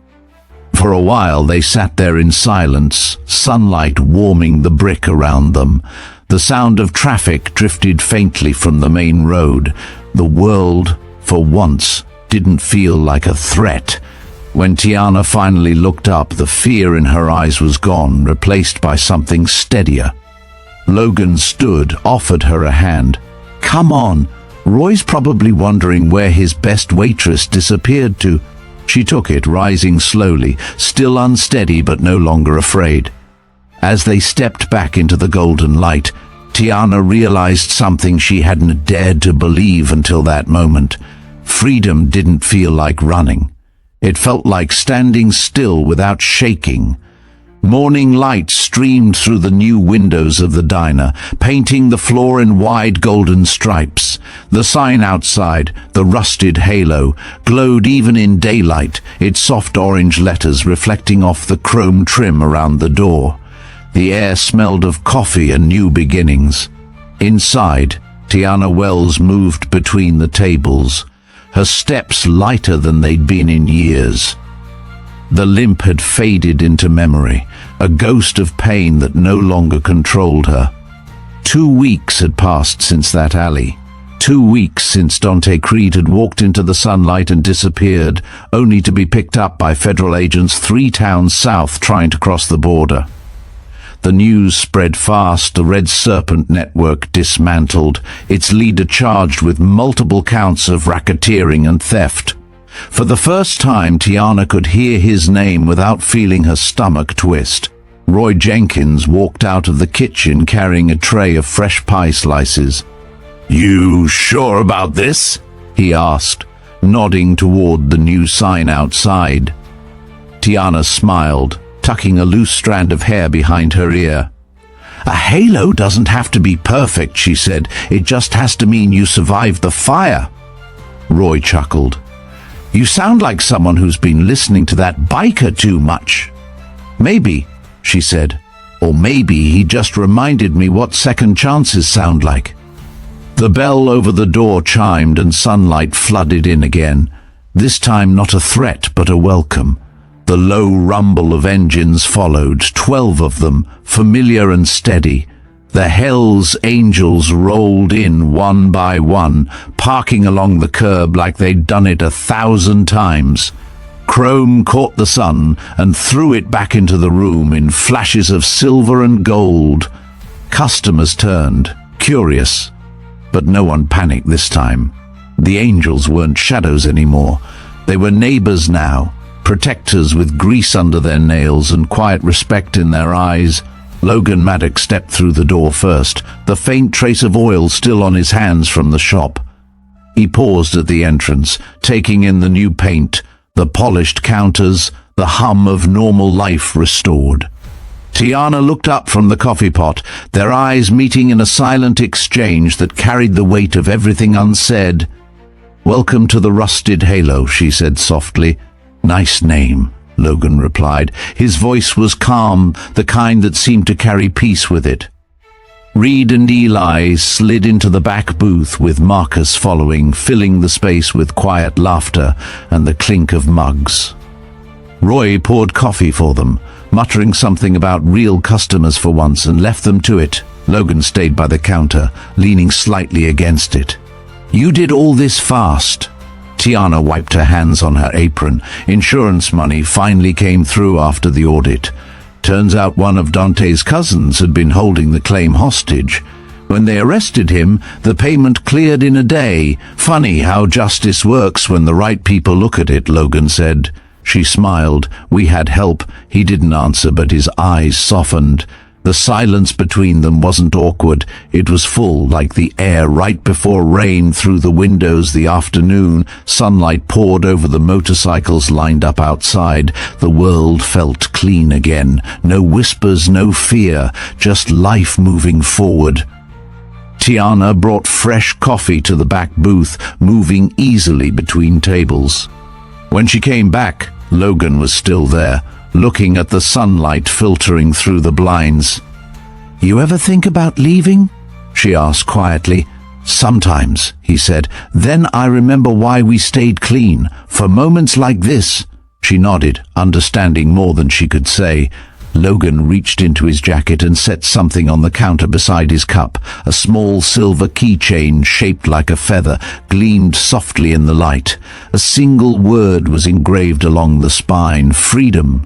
For a while they sat there in silence, sunlight warming the brick around them. The sound of traffic drifted faintly from the main road. The world, for once, didn't feel like a threat. When Tiana finally looked up, the fear in her eyes was gone, replaced by something steadier. Logan stood, offered her a hand. "Come on. Roy's probably wondering where his best waitress disappeared to." She took it, rising slowly, still unsteady but no longer afraid. As they stepped back into the golden light, Tiana realized something she hadn't dared to believe until that moment. Freedom didn't feel like running. It felt like standing still without shaking. Morning light streamed through the new windows of the diner, painting the floor in wide golden stripes. The sign outside, the rusted halo, glowed even in daylight, its soft orange letters reflecting off the chrome trim around the door. The air smelled of coffee and new beginnings. Inside, Tiana Wells moved between the tables, her steps lighter than they'd been in years. The limp had faded into memory, a ghost of pain that no longer controlled her. 2 weeks had passed since that alley. 2 weeks since Dante Creed had walked into the sunlight and disappeared, only to be picked up by federal agents 3 towns south trying to cross the border. The news spread fast, the Red Serpent network dismantled, its leader charged with multiple counts of racketeering and theft. For the first time, Tiana could hear his name without feeling her stomach twist. Roy Jenkins walked out of the kitchen carrying a tray of fresh pie slices. "You sure about this?" he asked, nodding toward the new sign outside. Tiana smiled, tucking a loose strand of hair behind her ear. "A halo doesn't have to be perfect," she said. "It just has to mean you survived the fire." Roy chuckled. "You sound like someone who's been listening to that biker too much." "Maybe," she said. "Or maybe he just reminded me what second chances sound like." The bell over the door chimed and sunlight flooded in again. This time not a threat but a welcome. The low rumble of engines followed, 12 of them, familiar and steady. The hellsangels rolled in one by one, parking along the curb like they'd done it 1,000 times. Chrome caught the sun and threw it back into the room in flashes of silver and gold. Customers turned, curious, but no one panicked this time. The angels weren't shadows anymore. They were neighbors now, protectors with grease under their nails and quiet respect in their eyes. Logan Maddox stepped through the door first, the faint trace of oil still on his hands from the shop. He paused at the entrance, taking in the new paint, the polished counters, the hum of normal life restored. Tiana looked up from the coffee pot, their eyes meeting in a silent exchange that carried the weight of everything unsaid. "Welcome to the rusted halo," she said softly. "Nice name," Logan replied. His voice was calm, the kind that seemed to carry peace with it. Reed and Eli slid into the back booth with Marcus following, filling the space with quiet laughter and the clink of mugs. Roy poured coffee for them, muttering something about real customers for once, and left them to it. Logan stayed by the counter, leaning slightly against it. "You did all this fast." Tiana wiped her hands on her apron. Insurance money finally came through after the audit. Turns out one of Dante's cousins had been holding the claim hostage. When they arrested him, the payment cleared in a day. "Funny how justice works when the right people look at it," Logan said. She smiled. "We had help." He didn't answer, but his eyes softened. The silence between them wasn't awkward. It was full, like the air right before rain through the windows the afternoon. Sunlight poured over the motorcycles lined up outside. The world felt clean again. No whispers, no fear, just life moving forward. Tiana brought fresh coffee to the back booth, moving easily between tables. When she came back, Logan was still there, looking at the sunlight filtering through the blinds. "You ever think about leaving?" she asked quietly. "Sometimes," he said. "Then I remember why we stayed clean, for moments like this." She nodded, understanding more than she could say. Logan reached into his jacket and set something on the counter beside his cup. A small silver keychain shaped like a feather gleamed softly in the light. A single word was engraved along the spine: freedom.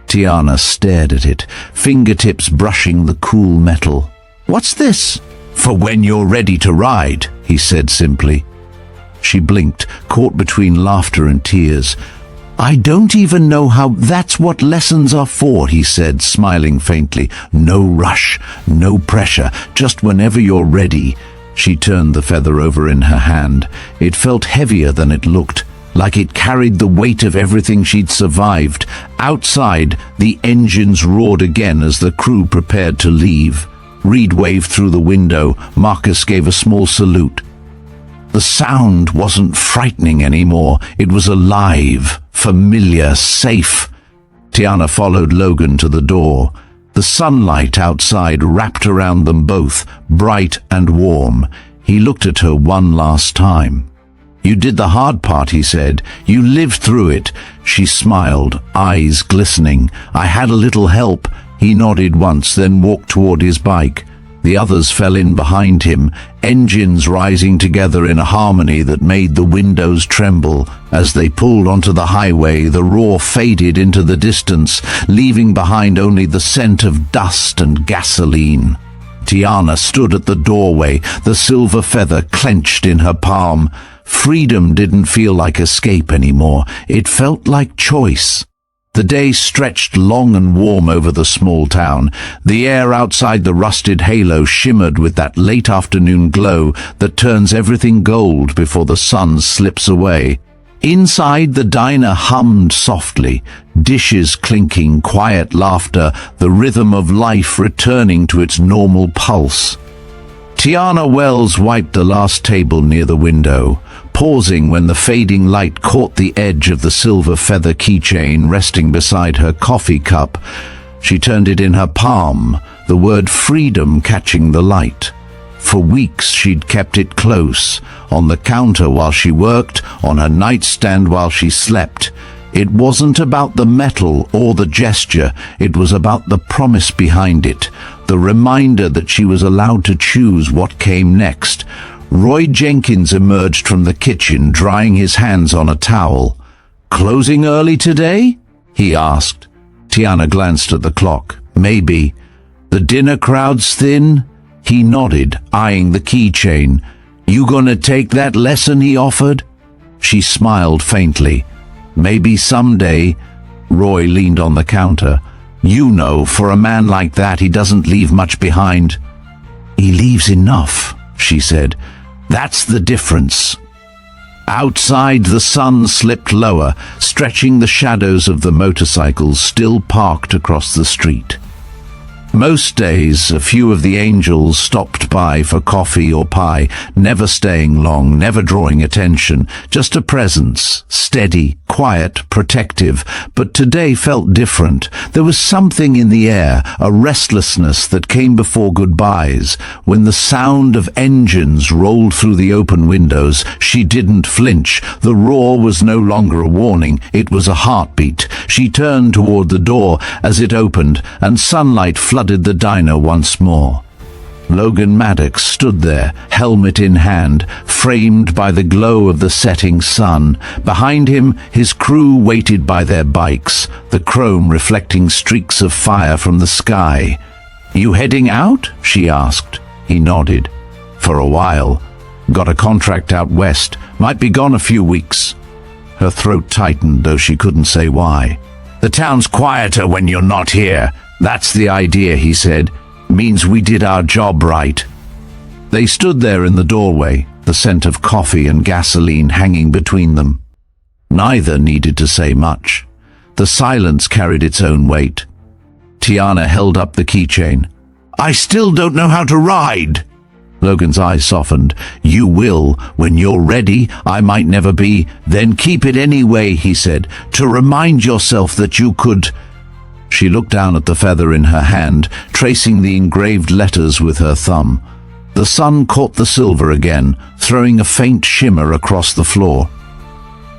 Tiana stared at it, fingertips brushing the cool metal. "What's this?" "For when you're ready to ride," he said simply. She blinked, caught between laughter and tears. "I don't even know how that's what lessons are for," he said, smiling faintly. "No rush, no pressure, just whenever you're ready." She turned the feather over in her hand. It felt heavier than it looked, like it carried the weight of everything she'd survived. Outside, the engines roared again as the crew prepared to leave. Reed waved through the window. Marcus gave a small salute. The sound wasn't frightening anymore. It was alive, familiar, safe. Tiana followed Logan to the door. The sunlight outside wrapped around them both, bright and warm. He looked at her one last time. "You did the hard part," he said. "You lived through it." She smiled, eyes glistening. "I had a little help." He nodded once, then walked toward his bike. The others fell in behind him, engines rising together in a harmony that made the windows tremble. As they pulled onto the highway, the roar faded into the distance, leaving behind only the scent of dust and gasoline. Tiana stood at the doorway, the silver feather clenched in her palm. Freedom didn't feel like escape anymore. It felt like choice. The day stretched long and warm over the small town. The air outside the rusted halo shimmered with that late afternoon glow that turns everything gold before the sun slips away. Inside, the diner hummed softly, dishes clinking, quiet laughter, the rhythm of life returning to its normal pulse. Tiana Wells wiped the last table near the window, pausing when the fading light caught the edge of the silver feather keychain resting beside her coffee cup. She turned it in her palm, the word freedom catching the light. For weeks she'd kept it close, on the counter while she worked, on her nightstand while she slept. It wasn't about the metal or the gesture, it was about the promise behind it, the reminder that she was allowed to choose what came next. Roy Jenkins emerged from the kitchen, drying his hands on a towel. "Closing early today?" he asked. Tiana glanced at the clock. "Maybe. The dinner crowd's thin?" He nodded, eyeing the keychain. "You gonna take that lesson he offered?" She smiled faintly. "Maybe someday." Roy leaned on the counter. "You know, for a man like that, he doesn't leave much behind." "He leaves enough," she said. "That's the difference." Outside, the sun slipped lower, stretching the shadows of the motorcycles still parked across the street. Most days, a few of the angels stopped by for coffee or pie, never staying long, never drawing attention, just a presence, steady, quiet, protective. But today felt different. There was something in the air, a restlessness that came before goodbyes. When the sound of engines rolled through the open windows, she didn't flinch. The roar was no longer a warning, it was a heartbeat. She turned toward the door as it opened, and sunlight flooded the diner once more. Logan Maddox stood there, helmet in hand, framed by the glow of the setting sun. Behind him, his crew waited by their bikes, the chrome reflecting streaks of fire from the sky. "You heading out?" she asked. He nodded. "For a while. Got a contract out west. Might be gone a few weeks." Her throat tightened, though she couldn't say why. "The town's quieter when you're not here. That's the idea," he said. "Means we did our job right." They stood there in the doorway, the scent of coffee and gasoline hanging between them. Neither needed to say much. The silence carried its own weight. Tiana held up the keychain. "I still don't know how to ride." Logan's eyes softened. "You will, when you're ready. I might never be. Then keep it anyway," he said, "to remind yourself that you could." She looked down at the feather in her hand, tracing the engraved letters with her thumb. The sun caught the silver again, throwing a faint shimmer across the floor.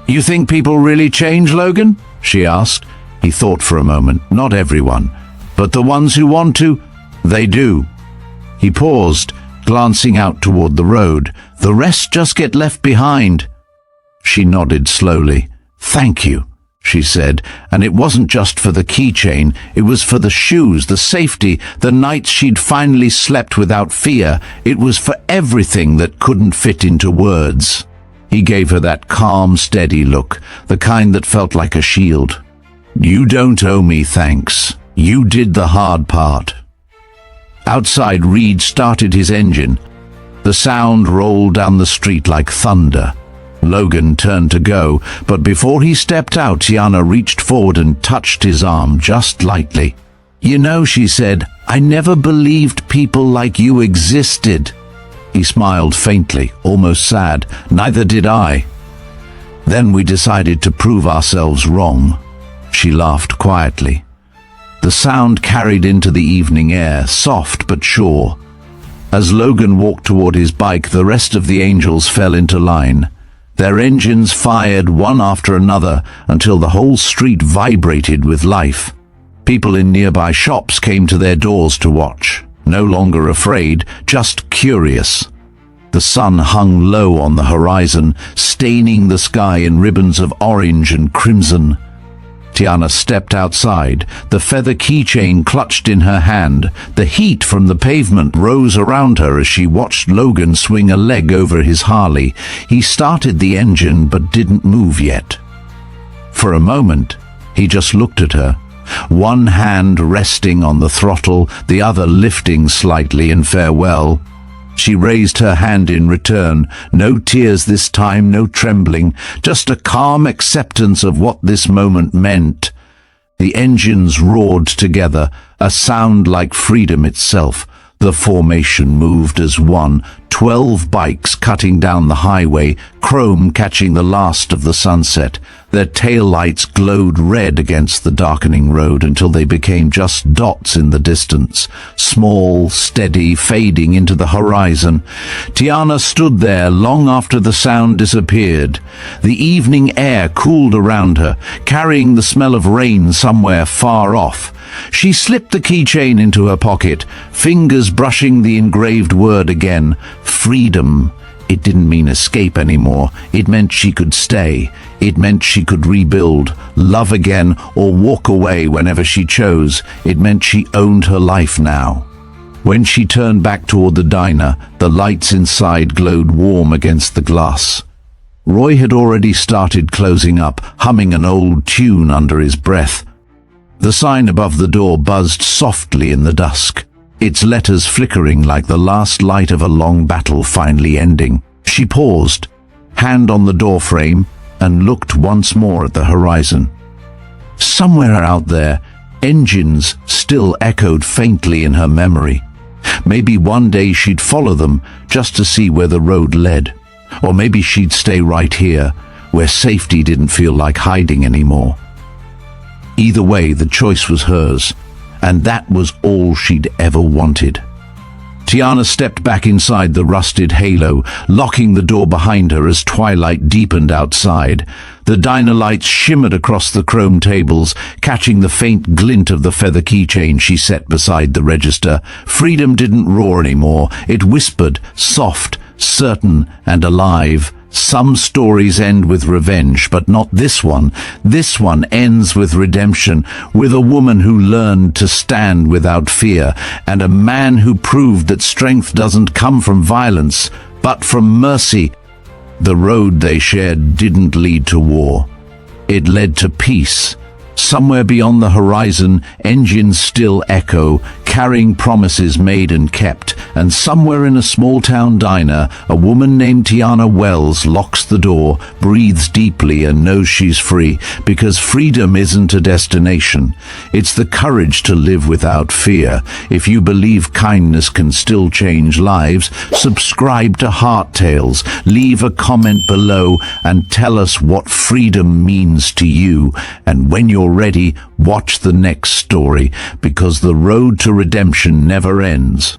"You think people really change, Logan?" she asked. He thought for a moment. "Not everyone, but the ones who want to, they do." He paused, glancing out toward the road. "The rest just get left behind." She nodded slowly. "Thank you," she said, and it wasn't just for the keychain, it was for the shoes, the safety, the nights she'd finally slept without fear. It was for everything that couldn't fit into words. He gave her that calm, steady look, the kind that felt like a shield. "You don't owe me thanks. You did the hard part." Outside, Reed started his engine. The sound rolled down the street like thunder. Logan turned to go, but before he stepped out, Tiana reached forward and touched his arm just lightly. "You know," she said, "I never believed people like you existed." He smiled faintly, almost sad. "Neither did I. Then we decided to prove ourselves wrong." She laughed quietly. The sound carried into the evening air, soft but sure. As Logan walked toward his bike, the rest of the angels fell into line. Their engines fired one after another until the whole street vibrated with life. People in nearby shops came to their doors to watch, no longer afraid, just curious. The sun hung low on the horizon, staining the sky in ribbons of orange and crimson. Tiana stepped outside, the feather keychain clutched in her hand. The heat from the pavement rose around her as she watched Logan swing a leg over his Harley. He started the engine but didn't move yet. For a moment, he just looked at her, one hand resting on the throttle, the other lifting slightly in farewell. She raised her hand in return. No tears this time, no trembling, just a calm acceptance of what this moment meant. The engines roared together, a sound like freedom itself. The formation moved as one, 12 bikes cutting down the highway, chrome catching the last of the sunset. Their taillights glowed red against the darkening road until they became just dots in the distance, small, steady, fading into the horizon. Tiana stood there long after the sound disappeared. The evening air cooled around her, carrying the smell of rain somewhere far off. She slipped the keychain into her pocket, fingers brushing the engraved word again. Freedom. It didn't mean escape anymore. It meant she could stay. It meant she could rebuild, love again, or walk away whenever she chose. It meant she owned her life now. When she turned back toward the diner, the lights inside glowed warm against the glass. Roy had already started closing up, humming an old tune under his breath. The sign above the door buzzed softly in the dusk, its letters flickering like the last light of a long battle finally ending. She paused, hand on the doorframe, and looked once more at the horizon. Somewhere out there, engines still echoed faintly in her memory. Maybe one day she'd follow them just to see where the road led. Or maybe she'd stay right here, where safety didn't feel like hiding anymore. Either way, the choice was hers, and that was all she'd ever wanted. Tiana stepped back inside the rusted halo, locking the door behind her as twilight deepened outside. The diner lights shimmered across the chrome tables, catching the faint glint of the feather keychain she set beside the register. Freedom didn't roar anymore. It whispered, soft, certain, and alive. Some stories end with revenge, but not this one. This one ends with redemption, with a woman who learned to stand without fear, and a man who proved that strength doesn't come from violence, but from mercy. The road they shared didn't lead to war. It led to peace. Somewhere beyond the horizon, engines still echo, carrying promises made and kept, and somewhere in a small-town diner, a woman named Tiana Wells locks the door, breathes deeply, and knows she's free, because freedom isn't a destination. It's the courage to live without fear. If you believe kindness can still change lives, subscribe to Heart Tales, leave a comment below, and tell us what freedom means to you. And when you're you're ready, watch the next story, because the road to redemption never ends.